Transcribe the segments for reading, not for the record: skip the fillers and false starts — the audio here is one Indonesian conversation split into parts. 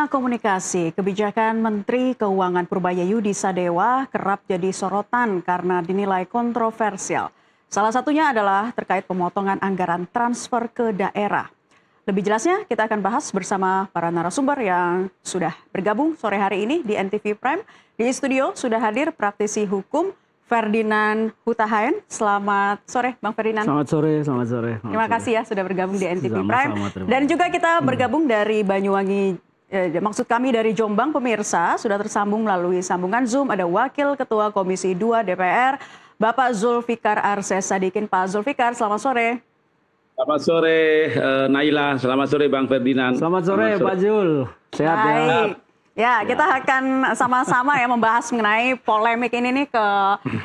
Tengah komunikasi, kebijakan Menteri Keuangan Purbayayudi Sadewa kerap jadi sorotan karena dinilai kontroversial. Salah satunya adalah terkait pemotongan anggaran transfer ke daerah. Lebih jelasnya kita akan bahas bersama para narasumber yang sudah bergabung sore hari ini di NTV Prime. Di studio sudah hadir praktisi hukum Ferdinand Huta Hayan. Selamat sore Bang Ferdinand. Selamat sore, selamat sore. Terima kasih ya sudah bergabung di NTV Sama-sama, Prime. Dan juga kita bergabung dari Banyuwangi. Maksud kami dari Jombang, pemirsa sudah tersambung melalui sambungan Zoom. Ada Wakil Ketua Komisi 2 DPR, Bapak Zulfikar Arses Sadikin. Pak Zulfikar, selamat sore. Selamat sore Naila, selamat sore Bang Ferdinand. Selamat sore Pak Zul, sehat ya? Ya, kita akan sama-sama ya membahas mengenai polemik ini nih ke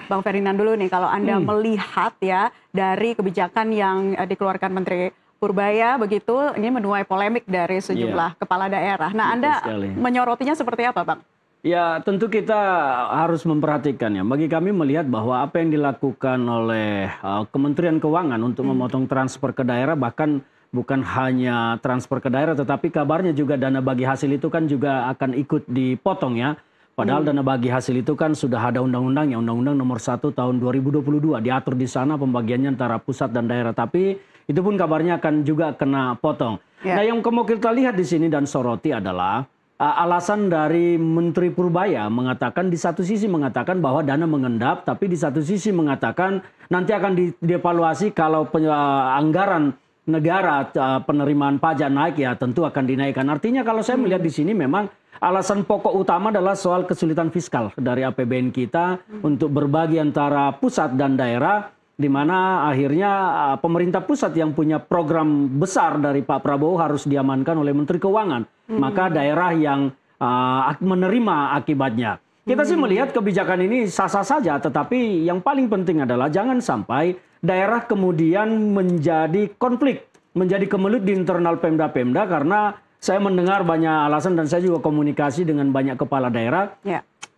Bang Ferdinand dulu nih. Kalau Anda melihat ya dari kebijakan yang dikeluarkan Menteri Purbaya begitu, ini menuai polemik dari sejumlah kepala daerah. Nah, Anda menyorotinya seperti apa, Bang? Ya, tentu kita harus memperhatikan ya. Bagi kami melihat bahwa apa yang dilakukan oleh Kementerian Keuangan untuk memotong transfer ke daerah, bahkan bukan hanya transfer ke daerah, tetapi kabarnya juga dana bagi hasil itu kan juga akan ikut dipotong ya. Padahal dana bagi hasil itu kan sudah ada undang-undangnya, Undang-Undang Nomor 1 Tahun 2022. Diatur di sana pembagiannya antara pusat dan daerah. Tapi itu pun kabarnya akan juga kena potong. Nah, yang kemudian kita lihat di sini dan soroti adalah alasan dari Menteri Purbaya mengatakan di satu sisi mengatakan bahwa dana mengendap, tapi di satu sisi mengatakan nanti akan dievaluasi kalau anggaran negara penerimaan pajak naik ya tentu akan dinaikkan. Artinya kalau saya melihat di sini memang alasan pokok utama adalah soal kesulitan fiskal dari APBN kita untuk berbagi antara pusat dan daerah, di mana akhirnya pemerintah pusat yang punya program besar dari Pak Prabowo harus diamankan oleh Menteri Keuangan. Maka daerah yang menerima akibatnya. Kita sih melihat kebijakan ini sah-sah saja, tetapi yang paling penting adalah jangan sampai daerah kemudian menjadi konflik, menjadi kemelut di internal Pemda-Pemda, karena saya mendengar banyak alasan dan saya juga komunikasi dengan banyak kepala daerah.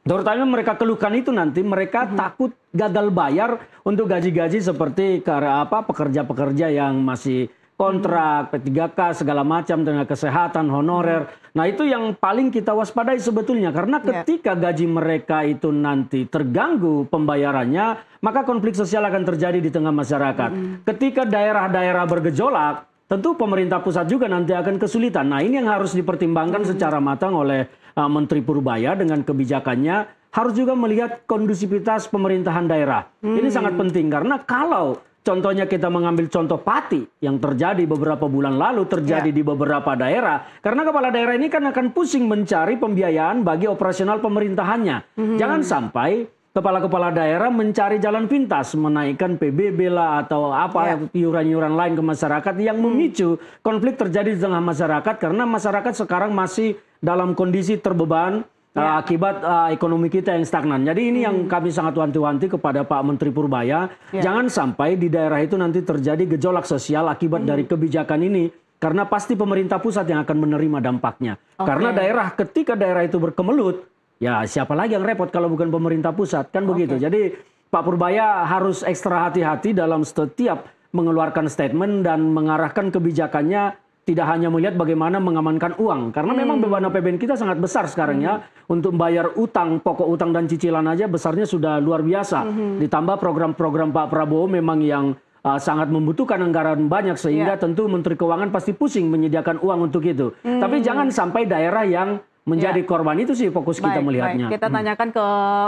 Terutama mereka keluhkan itu nanti mereka takut gagal bayar untuk gaji-gaji seperti pekerja-pekerja yang masih kontrak, P3K, segala macam, tenaga kesehatan, honorer. Nah, itu yang paling kita waspadai sebetulnya. Karena ketika gaji mereka itu nanti terganggu pembayarannya, maka konflik sosial akan terjadi di tengah masyarakat. Ketika daerah-daerah bergejolak, tentu pemerintah pusat juga nanti akan kesulitan. Nah, ini yang harus dipertimbangkan secara matang oleh Menteri Purbaya dengan kebijakannya. Harus juga melihat kondusivitas pemerintahan daerah. Ini sangat penting karena kalau contohnya kita mengambil contoh Pati yang terjadi beberapa bulan lalu terjadi di beberapa daerah. Karena kepala daerah ini kan akan pusing mencari pembiayaan bagi operasional pemerintahannya. Jangan sampai kepala-kepala daerah mencari jalan pintas, menaikkan PBB lah atau apa iuran-iuran lain ke masyarakat yang memicu konflik terjadi di tengah masyarakat. Karena masyarakat sekarang masih dalam kondisi terbeban akibat ekonomi kita yang stagnan. Jadi ini yang kami sangat wanti-wanti kepada Pak Menteri Purbaya. Jangan sampai di daerah itu nanti terjadi gejolak sosial akibat dari kebijakan ini. Karena pasti pemerintah pusat yang akan menerima dampaknya. Karena ketika daerah itu berkemelut, ya siapa lagi yang repot kalau bukan pemerintah pusat. Kan begitu. Jadi Pak Purbaya harus ekstra hati-hati dalam setiap mengeluarkan statement dan mengarahkan kebijakannya. Tidak hanya melihat bagaimana mengamankan uang. Karena memang beban APBN kita sangat besar sekarang ya. Untuk membayar utang, pokok utang dan cicilan aja besarnya sudah luar biasa. Ditambah program-program Pak Prabowo memang yang sangat membutuhkan anggaran banyak. Sehingga tentu Menteri Keuangan pasti pusing menyediakan uang untuk itu. Tapi jangan sampai daerah yang menjadi korban, itu sih fokus kita melihatnya. Kita tanyakan ke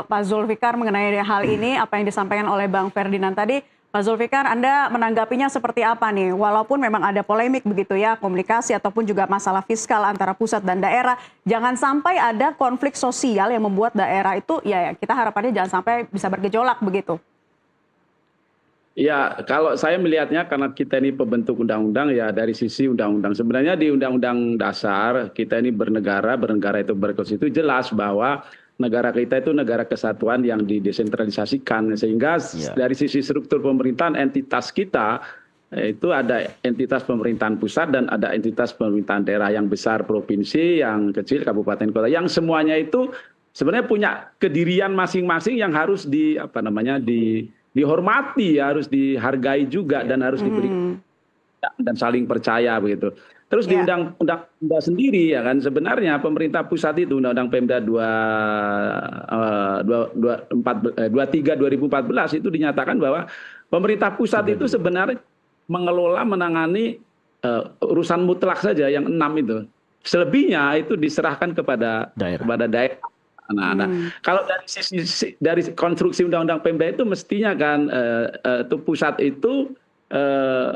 Pak Zulfikar mengenai hal ini. Apa yang disampaikan oleh Bang Ferdinand tadi. Pak Zulfikar, Anda menanggapinya seperti apa nih? Walaupun memang ada polemik begitu ya, komunikasi ataupun juga masalah fiskal antara pusat dan daerah, jangan sampai ada konflik sosial yang membuat daerah itu, ya kita harapannya jangan sampai bisa bergejolak begitu. Ya, kalau saya melihatnya karena kita ini pembentuk undang-undang ya dari sisi undang-undang. Sebenarnya di Undang-Undang Dasar kita ini bernegara itu berkonstitusi jelas bahwa negara kita itu negara kesatuan yang didesentralisasikan, sehingga dari sisi struktur pemerintahan entitas kita itu ada entitas pemerintahan pusat dan ada entitas pemerintahan daerah, yang besar provinsi, yang kecil kabupaten kota, yang semuanya itu sebenarnya punya kedirian masing-masing yang harus dihormati, harus dihargai juga dan harus diberi dan saling percaya begitu. Terus di Ya. undang-undang Pemda sendiri ya kan sebenarnya pemerintah pusat itu undang-undang Pemda 23 2014 itu dinyatakan bahwa pemerintah pusat itu sebenarnya mengelola menangani urusan mutlak saja yang 6 itu. Selebihnya itu diserahkan kepada daerah. Nah, kalau dari konstruksi undang-undang Pemda itu mestinya kan itu pusat itu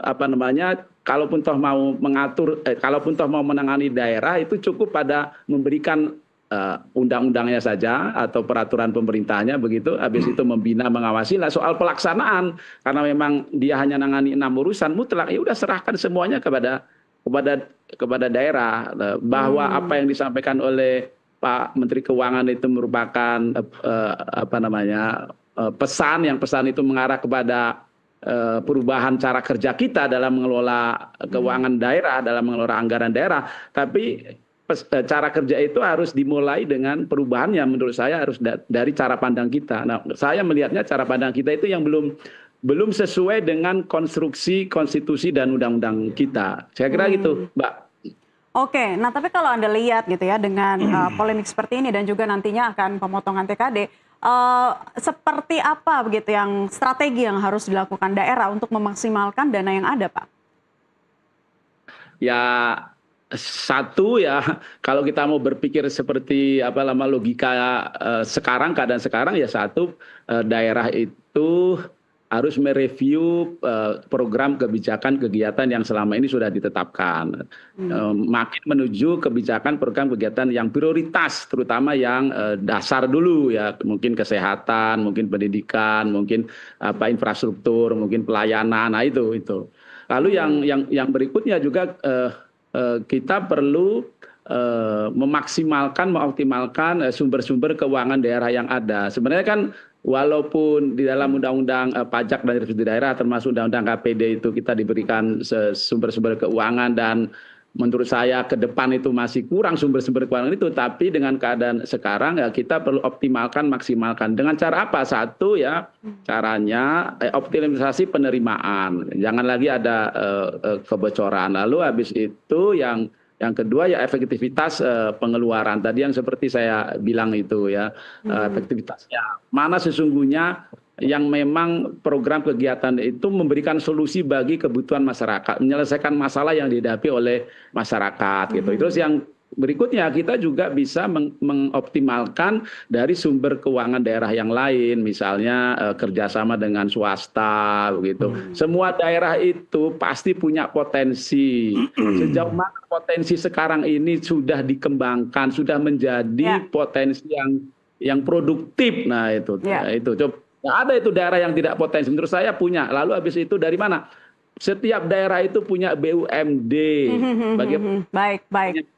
apa namanya, kalaupun toh mau mengatur, kalaupun toh mau menangani daerah itu cukup pada memberikan undang-undangnya saja atau peraturan pemerintahnya begitu, habis itu membina mengawasi. Lah soal pelaksanaan karena memang dia hanya nangani 6 urusan mutlak, ya udah serahkan semuanya kepada daerah. Bahwa apa yang disampaikan oleh Pak Menteri Keuangan itu merupakan apa namanya pesan itu mengarah kepada perubahan cara kerja kita dalam mengelola keuangan daerah, dalam mengelola anggaran daerah. Tapi cara kerja itu harus dimulai dengan perubahan yang menurut saya harus dari cara pandang kita. Nah, saya melihatnya cara pandang kita itu yang belum sesuai dengan konstruksi konstitusi dan undang-undang kita. Saya kira gitu, Mbak. Oke, nah tapi kalau Anda lihat gitu ya dengan polemik seperti ini dan juga nantinya akan pemotongan TKD, seperti apa begitu yang strategi yang harus dilakukan daerah untuk memaksimalkan dana yang ada, Pak? Ya satu ya, kalau kita mau berpikir seperti apa lama logika sekarang, keadaan sekarang ya satu, daerah itu harus mereview program kebijakan kegiatan yang selama ini sudah ditetapkan. Makin menuju kebijakan program kegiatan yang prioritas, terutama yang dasar dulu ya, mungkin kesehatan, mungkin pendidikan, mungkin apa infrastruktur, mungkin pelayanan. Nah itu. Lalu yang berikutnya juga kita perlu mengoptimalkan sumber-sumber keuangan daerah yang ada. Sebenarnya kan walaupun di dalam undang-undang pajak dan restitusi daerah termasuk undang-undang KPD itu kita diberikan sumber-sumber keuangan dan menurut saya ke depan itu masih kurang sumber-sumber keuangan itu, tapi dengan keadaan sekarang ya kita perlu optimalkan, maksimalkan. Dengan cara apa? Satu ya caranya optimalisasi penerimaan. Jangan lagi ada kebocoran. Lalu habis itu yang kedua ya efektivitas pengeluaran. Tadi yang seperti saya bilang itu ya, efektivitasnya. Mana sesungguhnya yang memang program kegiatan itu memberikan solusi bagi kebutuhan masyarakat, menyelesaikan masalah yang dihadapi oleh masyarakat gitu. Terus yang berikutnya kita juga bisa mengoptimalkan dari sumber keuangan daerah yang lain, misalnya kerjasama dengan swasta begitu. Semua daerah itu pasti punya potensi. Sejauh mana potensi sekarang ini sudah dikembangkan, sudah menjadi potensi yang produktif. Nah itu coba. Nah, ada itu daerah yang tidak potensi, menurut saya punya. Lalu habis itu dari mana? Setiap daerah itu punya BUMD. Baik.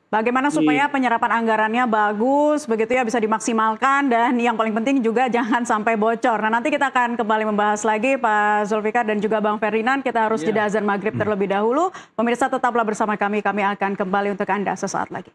Bagaimana supaya penyerapan anggarannya bagus, begitu ya, bisa dimaksimalkan, dan yang paling penting juga jangan sampai bocor. Nah, nanti kita akan kembali membahas lagi, Pak Zulfikar dan juga Bang Ferdinand. Kita harus jeda azan maghrib terlebih dahulu. Pemirsa tetaplah bersama kami akan kembali untuk Anda sesaat lagi.